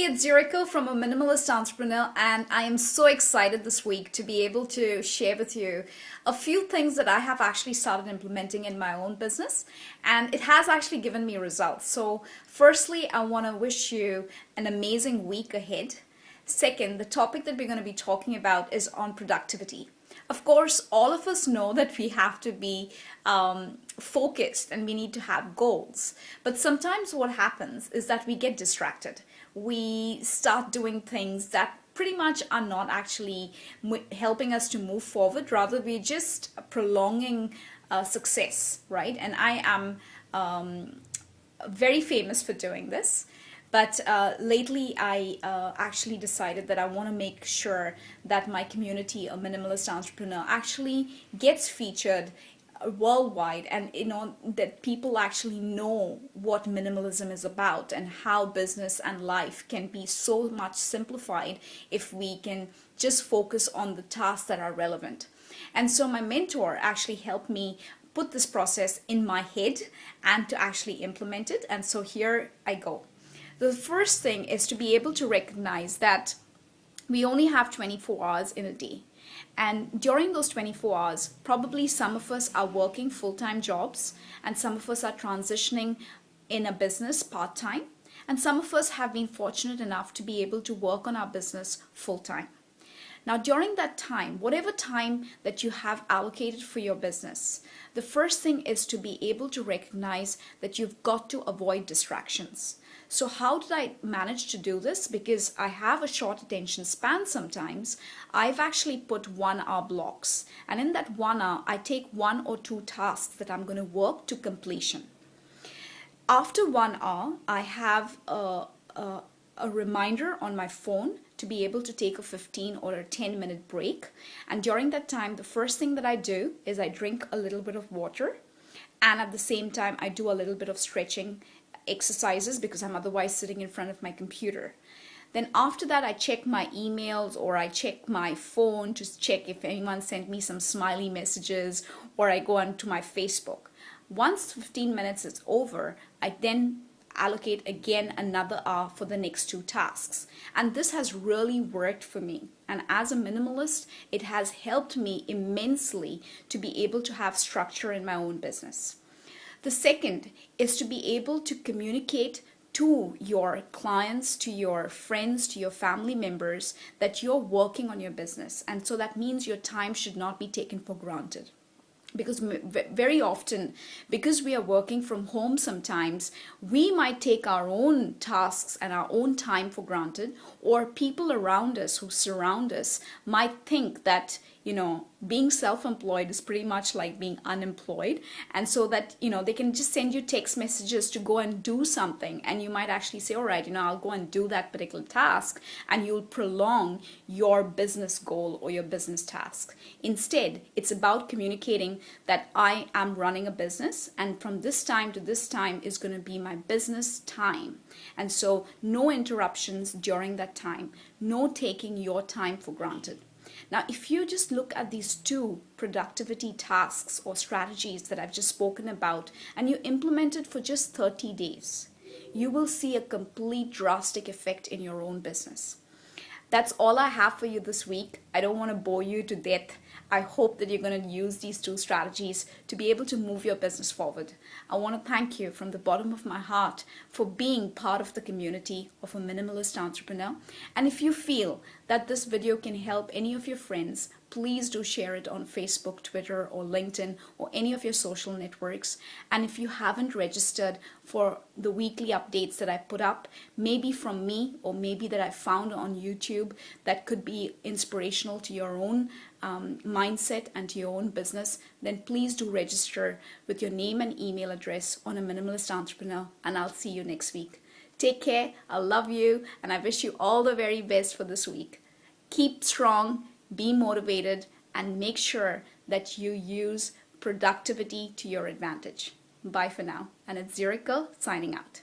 Hey, it's Zuriko from A Minimalist Entrepreneur, and I am so excited this week to be able to share with you a few things that I have actually started implementing in my own business, and it has actually given me results. So, firstly, I want to wish you an amazing week ahead. Second, the topic that we're going to be talking about is on productivity. Of course, all of us know that we have to be focused and we need to have goals. But sometimes what happens is that we get distracted. We start doing things that pretty much are not actually helping us to move forward. Rather, we're just prolonging success, right? And I am very famous for doing this. But lately, I actually decided that I want to make sure that my community, A Minimalist Entrepreneur, actually gets featured worldwide, and that people actually know what minimalism is about and how business and life can be so much simplified if we can just focus on the tasks that are relevant. And so my mentor actually helped me put this process in my head and to actually implement it. And so here I go. The first thing is to be able to recognize that we only have 24 hours in a day. And during those 24 hours, probably some of us are working full-time jobs, and some of us are transitioning in a business part-time, and some of us have been fortunate enough to be able to work on our business full-time. Now, during that time, whatever time that you have allocated for your business, the first thing is to be able to recognize that you've got to avoid distractions. So how did I manage to do this? Because I have a short attention span sometimes, I've actually put 1 hour blocks. And in that 1 hour, I take 1 or 2 tasks that I'm going to work to completion. After 1 hour, I have a reminder on my phone to be able to take a 15 or a 10-minute break. And during that time, the first thing that I do is I drink a little bit of water. And at the same time, I do a little bit of stretching exercises because I'm otherwise sitting in front of my computer. Then after that, I check my emails or I check my phone to check if anyone sent me some smiley messages, or I go onto my Facebook. Once 15 minutes is over, I then allocate again another hour for the next 2 tasks. And this has really worked for me. And as a minimalist, it has helped me immensely to be able to have structure in my own business. The second is to be able to communicate to your clients, to your friends, to your family members that you're working on your business. And so that means your time should not be taken for granted. Because very often, because we are working from home sometimes, we might take our own tasks and our own time for granted, or people around us who surround us might think that, being self-employed is pretty much like being unemployed. And so that, they can just send you text messages to go and do something. And you might actually say, all right, I'll go and do that particular task. And you'll prolong your business goal or your business task. Instead, it's about communicating that I am running a business, and from this time to this time is going to be my business time. And so no interruptions during that time, no taking your time for granted. Now, if you just look at these 2 productivity tasks or strategies that I've just spoken about, and you implement it for just 30 days, you will see a complete drastic effect in your own business. That's all I have for you this week. I don't want to bore you to death. I hope that you're going to use these 2 strategies to be able to move your business forward. I want to thank you from the bottom of my heart for being part of the community of A Minimalist Entrepreneur. And if you feel that this video can help any of your friends, please do share it on Facebook, Twitter, or LinkedIn, or any of your social networks. And if you haven't registered for the weekly updates that I put up, maybe from me or maybe that I found on YouTube that could be inspirational to your own mindset and to your own business, then please do register with your name and email address on A Minimalist Entrepreneur, and I'll see you next week. Take care, I love you, and I wish you all the very best for this week. Keep strong, be motivated, and make sure that you use productivity to your advantage. Bye for now, and it's Zuriko signing out.